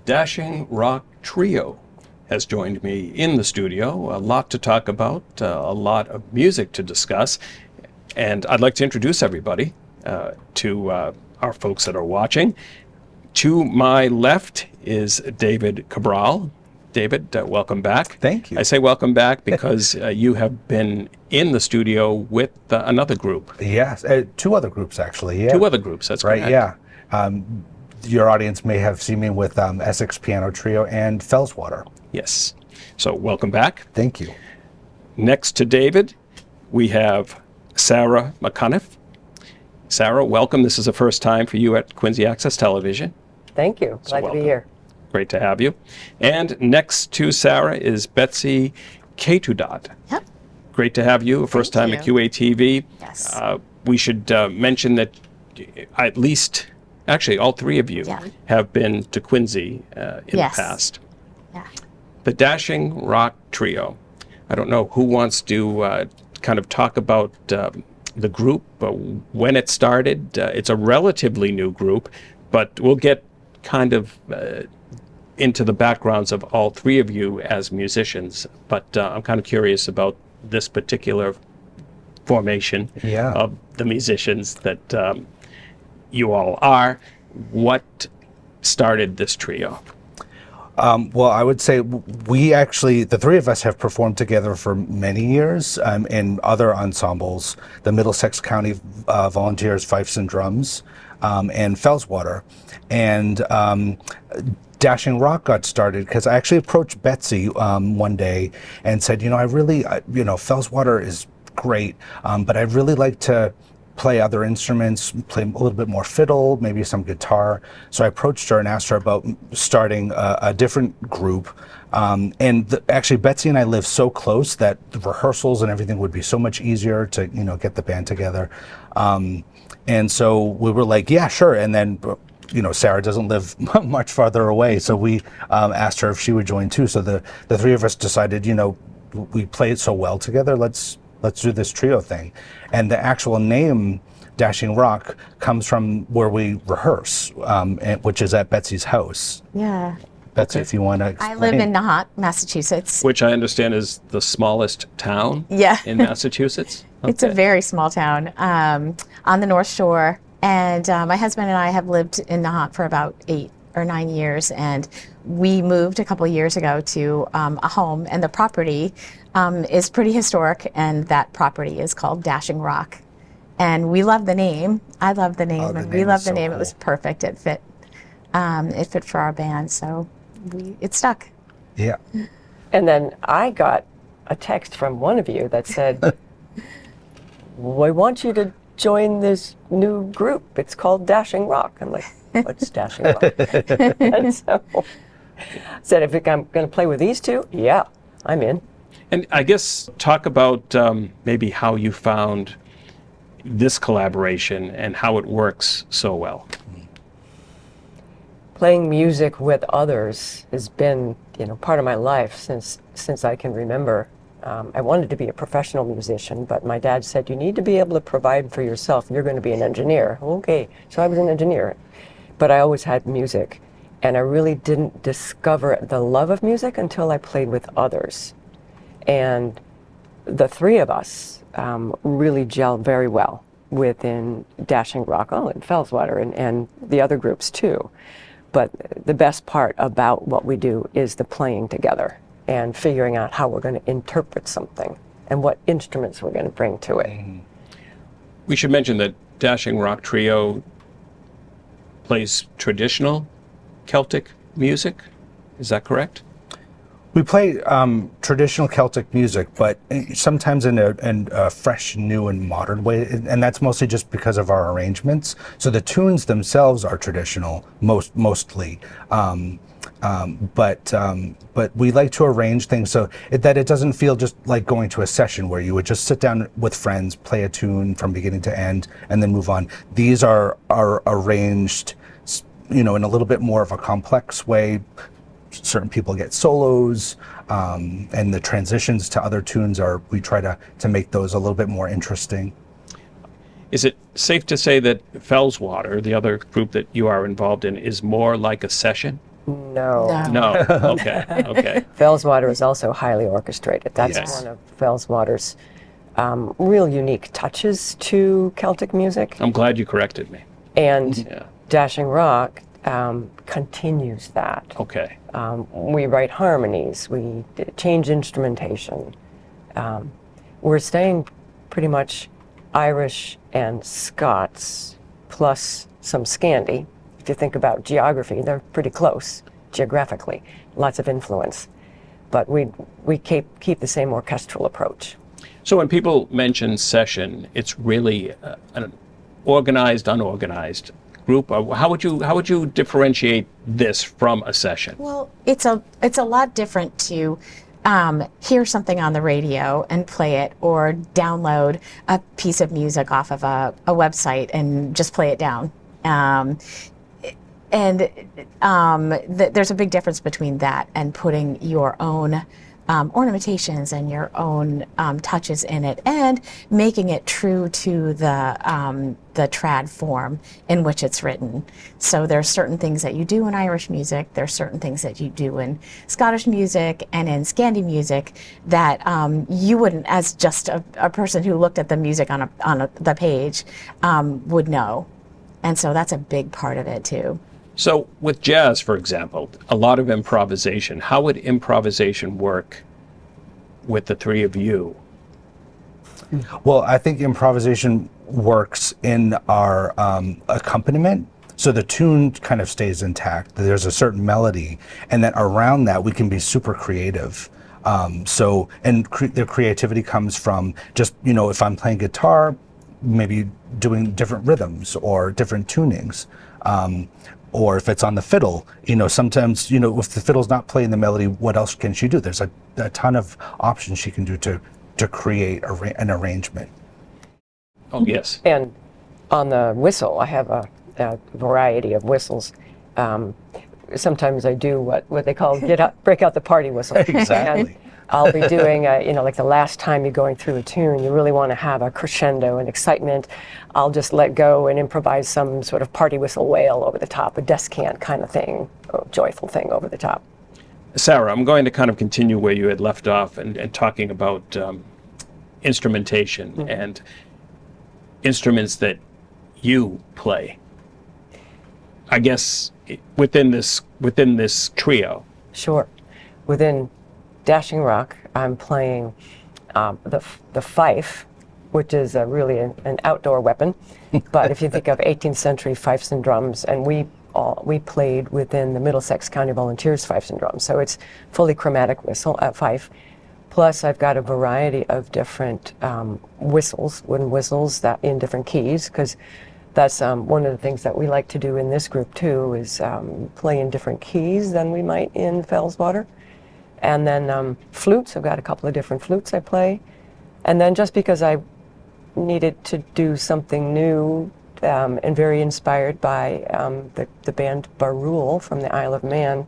Dashing Rock Trio has joined me in the studio. A lot to talk about, a lot of music to discuss. And I'd like to introduce everybody to our folks that are watching. To my left is David Cabral. David, welcome back. Thank you. I say welcome back because you have been in the studio with another group. Yes, two other groups actually. Yeah. Two other groups, that's right. correct. Yeah. Your audience may have seen me with Essex Piano Trio and Fellswater. Yes. So welcome back. Thank you. Next to David, we have Sarah MacConduibh. Sarah, welcome. This is the first time for you at Quincy Access Television. Thank you. Glad to be here. Great to have you. And next to Sarah is Betsy Ketudat. Yep. Great to have you. First time at QATV. Yes. We should mention that at least, actually, all three of you have been to Quincy in the past. Yeah. The Dashing Rock Trio. I don't know who wants to kind of talk about the group, when it started. It's a relatively new group, but we'll get kind of into the backgrounds of all three of you as musicians. But I'm kind of curious about this particular formation of the musicians that you all are. What started this trio? Well, I would say we actually, the three of us have performed together for many years in other ensembles, the Middlesex County Volunteers, Fifes and Drums, and Fellswater. And Dashing Rock got started because I actually approached Betsy one day and said, I really, Fellswater is great, but I'd really like to play other instruments, play a little bit more fiddle, maybe some guitar. So I approached her and asked her about starting a different group. Actually, Betsy and I live so close that the rehearsals and everything would be so much easier to, get the band together. And so we were like, yeah, sure. And then, Sarah doesn't live much farther away. So we asked her if she would join too. So the three of us decided, we play it so well together, let's do this trio thing. And the actual name Dashing Rock comes from where we rehearse, which is at Betsy's house. Yeah. Betsy, if you want to explain. I live in Nahant, Massachusetts. Which I understand is the smallest town in Massachusetts. Okay. It's a very small town on the North Shore. And my husband and I have lived in Nahant for about 8 or 9 years. And we moved a couple years ago to a home, and the property is pretty historic, and that property is called Dashing Rock. And we love the name. I love the name, and we love the name. Cool. It was perfect. It fit for our band, so it stuck. Yeah. And then I got a text from one of you that said, "We want you to join this new group. It's called Dashing Rock." I'm like, "What's Dashing Rock?" And so I said, "If I'm going to play with these two, yeah, I'm in." And I guess talk about maybe how you found this collaboration and how it works so well. Playing music with others has been, part of my life since I can remember. I wanted to be a professional musician, but my dad said, "You need to be able to provide for yourself. You're going to be an engineer." Okay, so I was an engineer, but I always had music, and I really didn't discover the love of music until I played with others. And the three of us really gelled very well within Dashing Rock, and Fellswater, and the other groups too. But the best part about what we do is the playing together and figuring out how we're going to interpret something and what instruments we're going to bring to it. Mm-hmm. We should mention that Dashing Rock Trio plays traditional Celtic music. Is that correct? We play traditional Celtic music, but sometimes in a fresh, new, and modern way, and that's mostly just because of our arrangements. So the tunes themselves are traditional, mostly, but we like to arrange things so that it doesn't feel just like going to a session where you would just sit down with friends, play a tune from beginning to end, and then move on. These are arranged, in a little bit more of a complex way. Certain people get solos, and the transitions to other tunes we try to make those a little bit more interesting. Is it safe to say that Fellswater, the other group that you are involved in, is more like a session No. No. Okay. Okay. Fellswater is also highly orchestrated. That's Yes. one of Fellswater's real unique touches to Celtic music. I'm glad you corrected me. And Yeah. Dashing Rock continues that. Okay. We write harmonies, we change instrumentation. We're staying pretty much Irish and Scots, plus some Scandi. If you think about geography, they're pretty close geographically, lots of influence. But we keep the same orchestral approach. So when people mention session, it's really an organized, unorganized group. How would you differentiate this from a session? Well, it's a lot different to hear something on the radio and play it, or download a piece of music off of a website and just play it down. There's a big difference between that and putting your own ornamentations and your own touches in it, and making it true to the trad form in which it's written. So there's certain things that you do in Irish music, there's certain things that you do in Scottish music and in Scandi music that you wouldn't, as just a person who looked at the music on the page, would know. And so that's a big part of it too. So with jazz, for example, a lot of improvisation. How would improvisation work with the three of you? Well, I think improvisation works in our accompaniment. So the tune kind of stays intact. There's a certain melody, and then around that we can be super creative. The creativity comes from just, if I'm playing guitar, maybe doing different rhythms or different tunings. Or if it's on the fiddle, sometimes, if the fiddle's not playing the melody, what else can she do? There's a ton of options she can do to create an arrangement. Oh, yes. And on the whistle, I have a variety of whistles. Sometimes I do what they call break out the party whistle. Exactly. And I'll be doing, like the last time you're going through a tune, you really want to have a crescendo and excitement. I'll just let go and improvise some sort of party whistle wail over the top, a descant kind of thing, a joyful thing over the top. Sarah, I'm going to kind of continue where you had left off and talking about instrumentation and instruments that you play. I guess within this trio. Sure. Within Dashing Rock, I'm playing the fife, which is really an outdoor weapon. But if you think of 18th century fifes and drums, and we played within the Middlesex County Volunteers fifes and drums, so it's fully chromatic fife. Plus, I've got a variety of different wooden whistles that in different keys, because that's one of the things that we like to do in this group too, is play in different keys than we might in Fellswater. And then flutes, I've got a couple of different flutes I play. And then just because I needed to do something new and very inspired by the band Barul from the Isle of Man,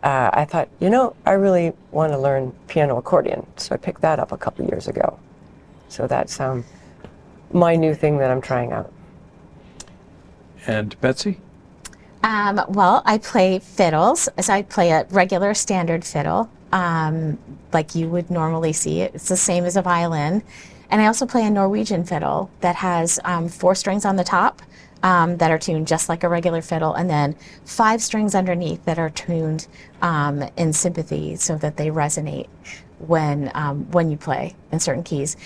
I thought, I really want to learn piano accordion. So I picked that up a couple of years ago. So that's my new thing that I'm trying out. And Betsy? Well, I play fiddles. So I play a regular standard fiddle, like you would normally see it. It's the same as a violin. And I also play a Norwegian fiddle that has 4 strings on the top that are tuned just like a regular fiddle, and then 5 strings underneath that are tuned in sympathy so that they resonate when you play in certain keys.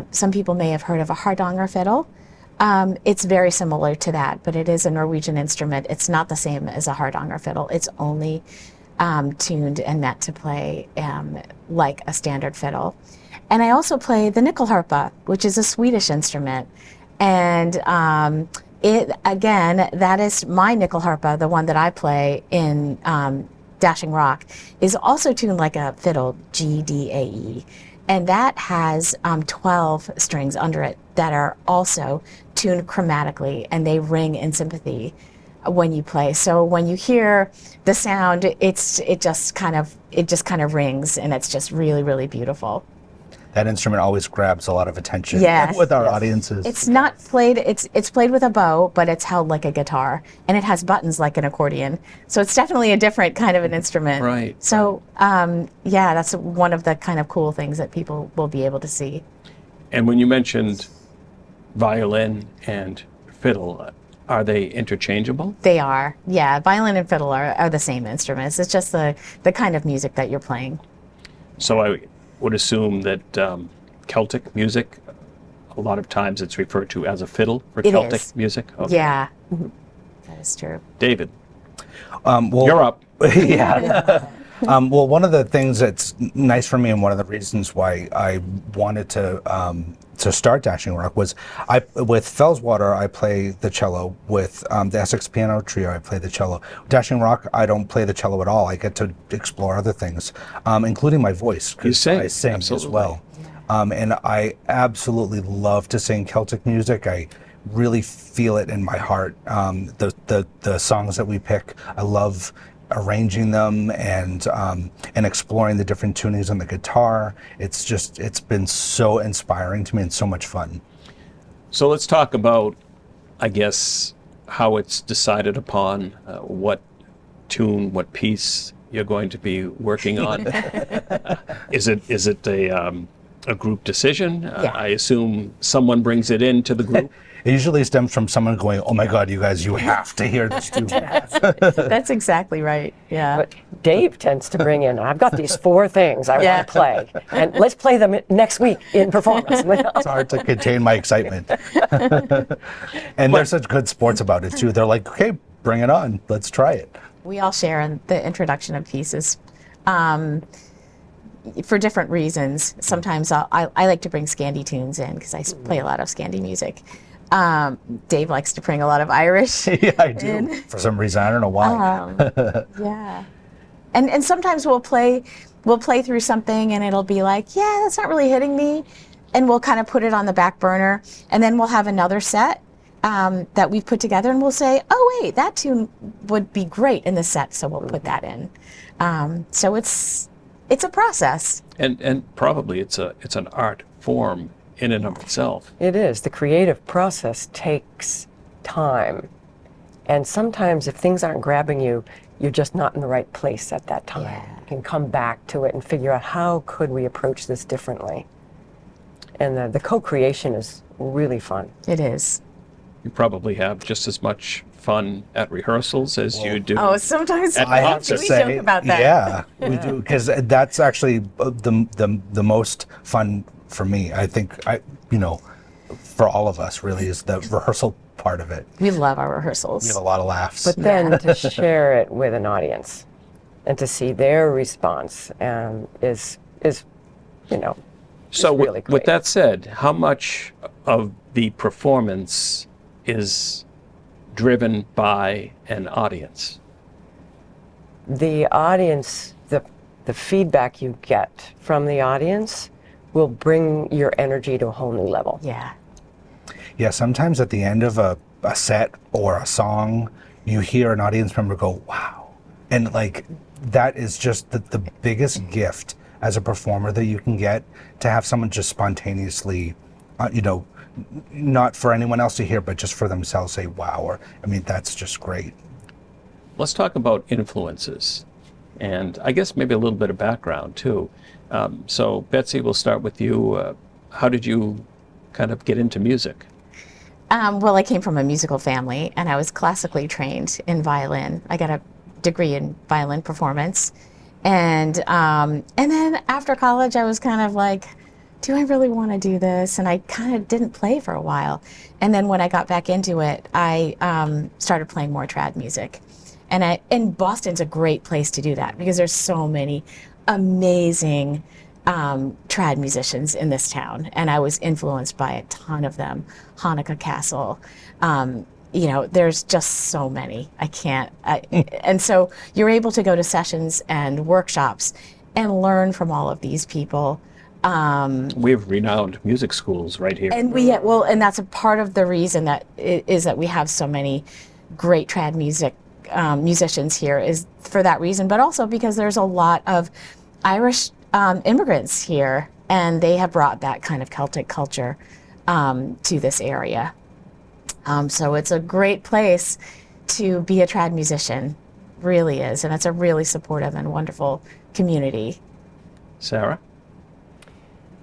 Some people may have heard of a hardanger fiddle. It's very similar to that, but it is a Norwegian instrument. It's not the same as a hardanger fiddle. It's only tuned and meant to play like a standard fiddle. And I also play the nyckelharpa, which is a Swedish instrument. And that is my nyckelharpa, the one that I play in Dashing Rock, is also tuned like a fiddle, G, D, A, E. And that has 12 strings under it that are also tuned chromatically, and they ring in sympathy when you play. So when you hear the sound, it just kind of rings, and it's just really, really beautiful. that instrument always grabs a lot of attention Yes, with our yes. audiences. It's not played, it's played with a bow, but it's held like a guitar, and it has buttons like an accordion. So it's definitely a different kind of an instrument. Right, So, yeah, that's one of the kind of cool things that people will be able to see. And when you mentioned violin and fiddle, are they interchangeable? They are, yeah, violin and fiddle are the same instruments. It's just the kind of music that you're playing. So I would assume that Celtic music, a lot of times it's referred to as a fiddle for It Celtic is. music. Okay. Yeah, that is true. David, Well, you're up. yeah. Well, one of the things that's nice for me, and one of the reasons why I wanted to start Dashing Rock was with Fellswater, I play the cello. With the Essex Piano Trio, I play the cello. Dashing Rock, I don't play the cello at all. I get to explore other things, including my voice, You because sing, I sing absolutely. as well. And I absolutely love to sing Celtic music. I really feel it in my heart. The songs that we pick, I love arranging them and exploring the different tunings on the guitar. It's been so inspiring to me and so much fun. So let's talk about, I guess, how it's decided upon, what tune, what piece you're going to be working on. Is it a group decision? Yeah. I assume someone brings it into the group. It usually stems from someone going, "Oh my God, you guys, you have to hear this tune." That's exactly right. Yeah. But Dave tends to bring in, I've got these 4 things I Yeah. want to play, and let's play them next week in performance. It's hard to contain my excitement. And they're such good sports about it too. They're like, "Okay, bring it on. Let's try it." We all share in the introduction of pieces for different reasons. Sometimes I like to bring Scandi tunes in because I play a lot of Scandi music. Dave likes to bring a lot of Irish. Yeah, I do. For some reason, I don't know why. Yeah. And sometimes we'll play through something and it'll be like, yeah, that's not really hitting me. And we'll kind of put it on the back burner. And then we'll have another set that we've put together and we'll say, oh, wait, that tune would be great in the set. So we'll put that in. So it's a process. And probably it's an art form in and of itself. It is. The creative process takes time. And sometimes if things aren't grabbing you, you're just not in the right place at that time. Yeah. You can come back to it and figure out how could we approach this differently. And the co-creation is really fun. It is. You probably have just as much fun at rehearsals as you do. Oh, sometimes At I have to we say, joke about that. yeah, we do, because that's actually the most fun for me. I think for all of us, really, is the rehearsal part of it. We love our We rehearsals. have a lot of laughs. But then to share it with an audience and to see their response is So really with great. that said, how much of the performance is driven by an audience? the audience, the feedback you get from the audience will bring your energy to a whole new level. Yeah. Yeah, sometimes at the end of a set or a song, you hear an audience member go, "Wow." And like, that is just the biggest gift as a performer that you can get, to have someone just spontaneously, not for anyone else to hear, but just for themselves say, "Wow." Or, I mean, that's just great. Let's talk about influences, and I guess maybe a little bit of background too. So Betsy, we'll start with you. How did you kind of get into music? Well, I came from a musical family, and I was classically trained in violin. I got a degree in violin performance, and then after college, I was kind of like, do I really want to do this? And I kind of didn't play for a while. And then when I got back into it, I started playing more trad music. And Boston's a great place to do that because there's so many amazing trad musicians in this town, and I was influenced by a ton of them. Hanukkah Castle, there's just so many. And so you're able to go to sessions and workshops and learn from all of these people. We have renowned music schools right here. And and that's a part of the reason that we have so many great trad musicians here, is for that reason, but also because there's a lot of Irish immigrants here and they have brought that kind of Celtic culture to this area. So it's a great place to be a trad musician, really is, and it's a really supportive and wonderful community. Sarah,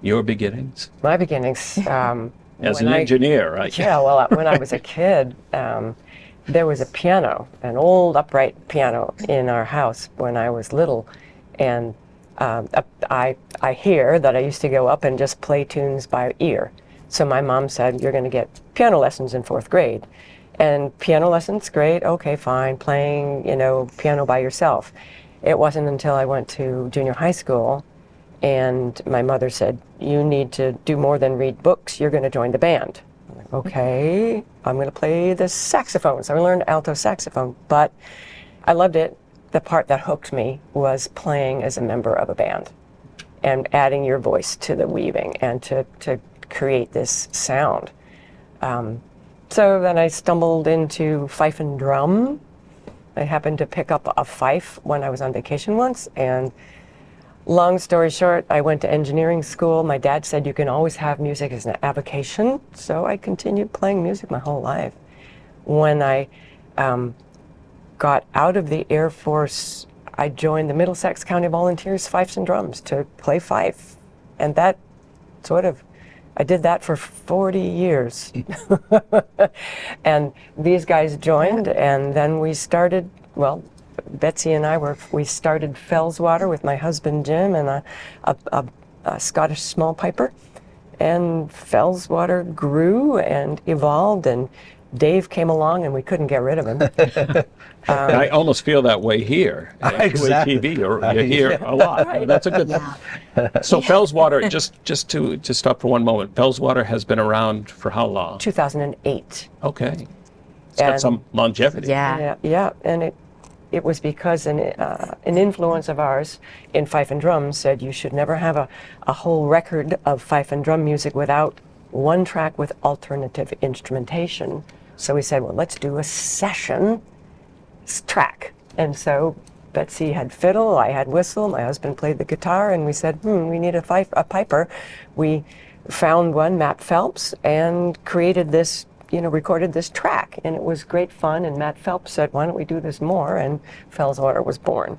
your beginnings My beginnings. as when an I- engineer, right? Yeah, well, when I was a kid, there was a piano, an old upright piano in our house when I was little, and I hear that I used to go up and just play tunes by ear. So my mom said, "You're going to get piano lessons in 4th grade." And piano lessons, great, okay, fine, playing, piano by yourself. It wasn't until I went to junior high school and my mother said, "You need to do more than read books, you're going to join the band." I'm like, okay, I'm going to play the saxophone. So I learned alto saxophone, but I loved it. The part that hooked me was playing as a member of a band and adding your voice to the weaving and to create this sound. So then I stumbled into fife and drum. I happened to pick up a fife when I was on vacation once, and long story short, I went to engineering school. My dad said you can always have music as an avocation, so I continued playing music my whole life. When I got out of the Air Force, I joined the Middlesex County Volunteers Fifes and Drums to play fife, and that I did that for 40 years. And these guys joined, and then we started, Betsy and we started Fellswater with my husband Jim and a Scottish small piper. And Fellswater grew and evolved, and Dave came along and we couldn't get rid of him. I almost feel that way here at Exactly. QATV. You're here a lot. That's a good thing. So Fellswater, just to stop for one moment, Fellswater has been around for how long? 2008. Okay. It's got And- some longevity. Yeah, and it was because an influence of ours in fife and drum said you should never have a whole record of fife and drum music without one track with alternative instrumentation. So we said, well, let's do a session track. And so Betsy had fiddle, I had whistle, my husband played the guitar, and we said, we need a piper. We found one, Matt Phelps, and created this, recorded this track, and it was great fun. And Matt Phelps said, why don't we do this more? And Fellswater was born.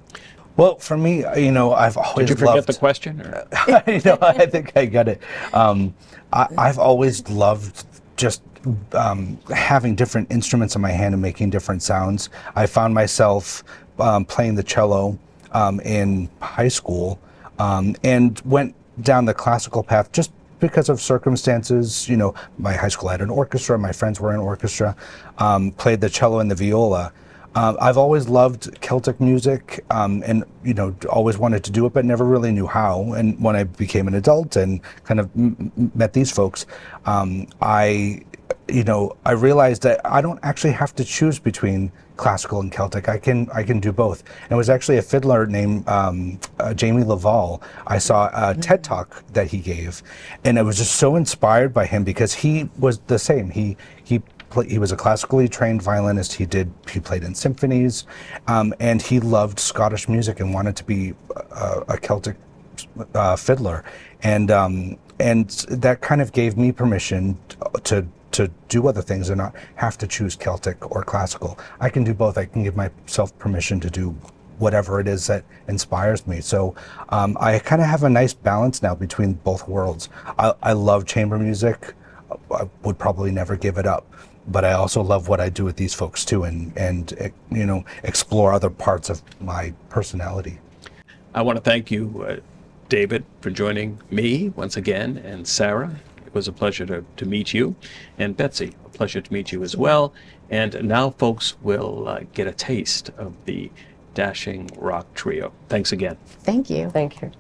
Well, for me, I've always Did you forget loved the question? Or? I think I got it. I've always loved just having different instruments in my hand and making different sounds. I found myself playing the cello in high school and went down the classical path just because of circumstances. My high school had an orchestra, my friends were in orchestra, played the cello and the viola. I've always loved Celtic music and, always wanted to do it, but never really knew how. And when I became an adult and kind of met these folks, I realized that I don't actually have to choose between classical and Celtic. I can do both. And it was actually a fiddler named Jamie Laval. I saw a TED Talk that he gave, and I was just so inspired by him because he was the same. He was a classically trained violinist. He played in symphonies, and he loved Scottish music and wanted to be a Celtic fiddler. And that kind of gave me permission to do other things and not have to choose Celtic or classical. I can do both. I can give myself permission to do whatever it is that inspires me. So I kind of have a nice balance now between both worlds. I love chamber music. I would probably never give it up. But I also love what I do with these folks too, and explore other parts of my personality. I want to thank you, David, for joining me once again, and Sarah. It was a pleasure to meet you, and Betsy, a pleasure to meet you as well. And now folks will get a taste of the Dashing Rock Trio. Thanks again. Thank you. Thank you.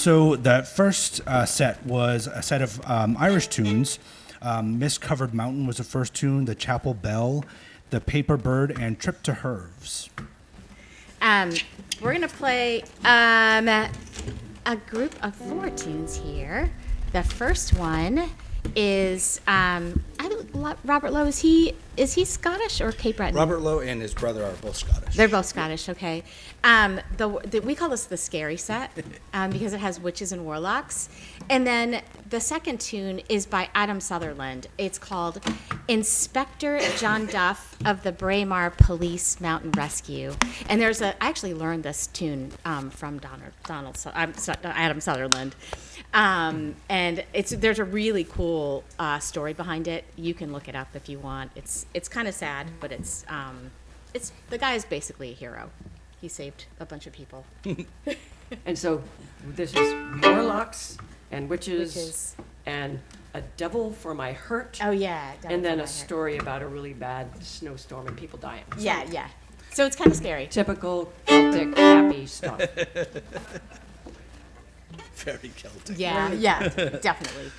So the first set was a set of Irish tunes. Mist Covered Mountain was the first tune, the Chapel Bell, the Paper Bird, and Trip to Herves. We're going to play a group of 4 tunes here. The first one is Robert Lowe. Is he Scottish or Cape Breton? Robert Lowe and his brother are both Scottish. They're both Scottish. Okay. We call this the scary set because it has witches and warlocks. And then the second tune is by Adam Sutherland. It's called Inspector John Duff of the Braemar Police Mountain Rescue. And I actually learned this tune from Adam Sutherland. And there's a really cool story behind it. You can look it up if you want. It's kind of sad, but it's the guy is basically a hero. He saved a bunch of people. And so this is warlocks and witches and a devil for my hurt. Oh yeah. And then a story about a really bad snowstorm and people dying. So Yeah. So it's kind of scary. typical Celtic happy stuff. Very Celtic. Yeah, definitely.